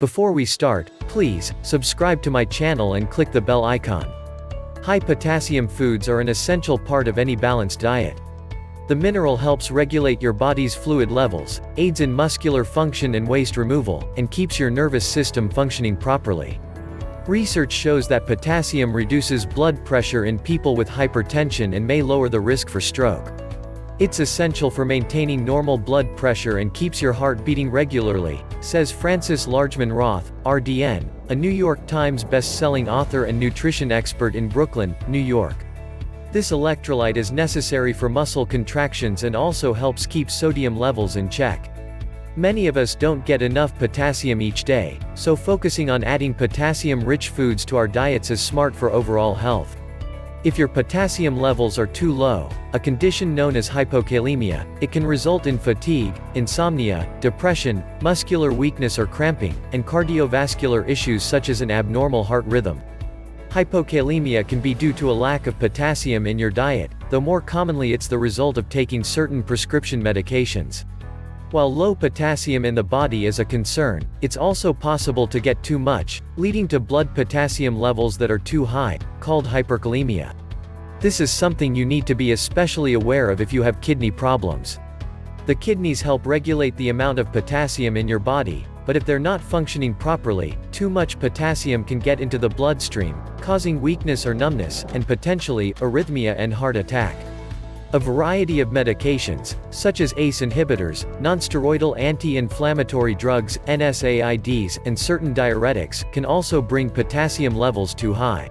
Before we start, please, subscribe to my channel and click the bell icon. High potassium foods are an essential part of any balanced diet. The mineral helps regulate your body's fluid levels, aids in muscular function and waste removal, and keeps your nervous system functioning properly. Research shows that potassium reduces blood pressure in people with hypertension and may lower the risk for stroke. It's essential for maintaining normal blood pressure and keeps your heart beating regularly, says Frances Largeman Roth, RDN, a New York Times best-selling author and nutrition expert in Brooklyn, New York. This electrolyte is necessary for muscle contractions and also helps keep sodium levels in check. Many of us don't get enough potassium each day, so focusing on adding potassium-rich foods to our diets is smart for overall health. If your potassium levels are too low, a condition known as hypokalemia, it can result in fatigue, insomnia, depression, muscular weakness or cramping, and cardiovascular issues such as an abnormal heart rhythm. Hypokalemia can be due to a lack of potassium in your diet, though more commonly it's the result of taking certain prescription medications. While low potassium in the body is a concern, it's also possible to get too much, leading to blood potassium levels that are too high, called hyperkalemia. This is something you need to be especially aware of if you have kidney problems. The kidneys help regulate the amount of potassium in your body, but if they're not functioning properly, too much potassium can get into the bloodstream, causing weakness or numbness, and potentially, arrhythmia and heart attack. A variety of medications, such as ACE inhibitors, nonsteroidal anti-inflammatory drugs, NSAIDs, and certain diuretics, can also bring potassium levels too high.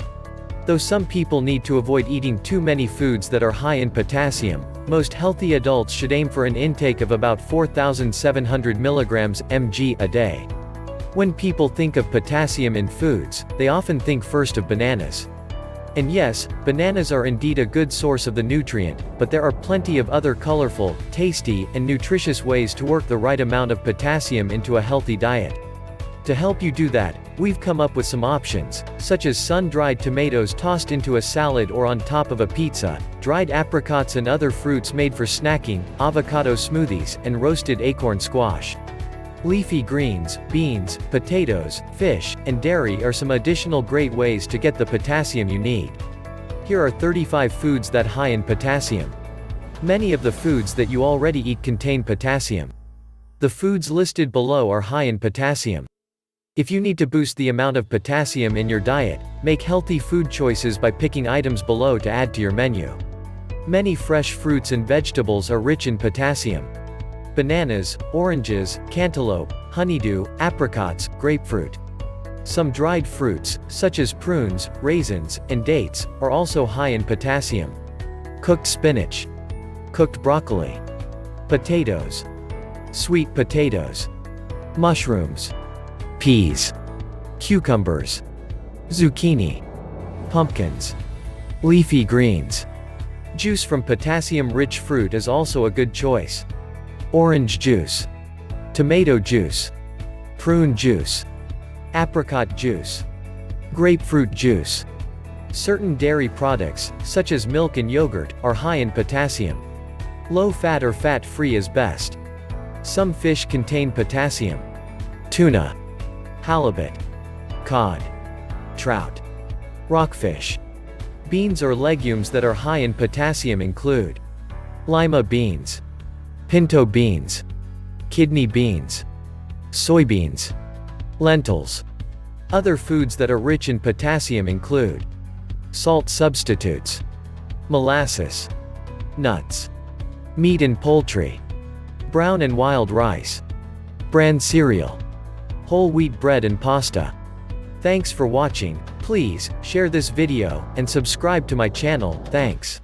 Though some people need to avoid eating too many foods that are high in potassium, most healthy adults should aim for an intake of about 4,700 mg/mg a day. When people think of potassium in foods, they often think first of bananas. And yes, bananas are indeed a good source of the nutrient, but there are plenty of other colorful, tasty, and nutritious ways to work the right amount of potassium into a healthy diet. To help you do that, we've come up with some options, such as sun-dried tomatoes tossed into a salad or on top of a pizza, dried apricots and other fruits made for snacking, avocado smoothies, and roasted acorn squash. Leafy greens, beans, potatoes, fish, and dairy are some additional great ways to get the potassium you need. Here are 35 foods that are high in potassium. Many of the foods that you already eat contain potassium. The foods listed below are high in potassium. If you need to boost the amount of potassium in your diet, make healthy food choices by picking items below to add to your menu. Many fresh fruits and vegetables are rich in potassium. Bananas, oranges, cantaloupe, honeydew, apricots, grapefruit. Some dried fruits, such as prunes, raisins, and dates, are also high in potassium. Cooked spinach. Cooked broccoli. Potatoes. Sweet potatoes. Mushrooms. Peas. Cucumbers. Zucchini. Pumpkins. Leafy greens. Juice from potassium-rich fruit is also a good choice. Orange juice. Tomato juice. Prune juice. Apricot juice. Grapefruit juice. Certain dairy products, such as milk and yogurt, are high in potassium. Low-fat or fat-free is best. Some fish contain potassium. Tuna. Halibut. Cod. Trout. Rockfish. Beans or legumes that are high in potassium include lima beans, pinto beans, kidney beans, soybeans, lentils. Other foods that are rich in potassium include salt substitutes, molasses, nuts, meat and poultry, brown and wild rice, bran cereal, whole wheat bread and pasta. Thanks for watching. Please share this video and subscribe to my channel. Thanks.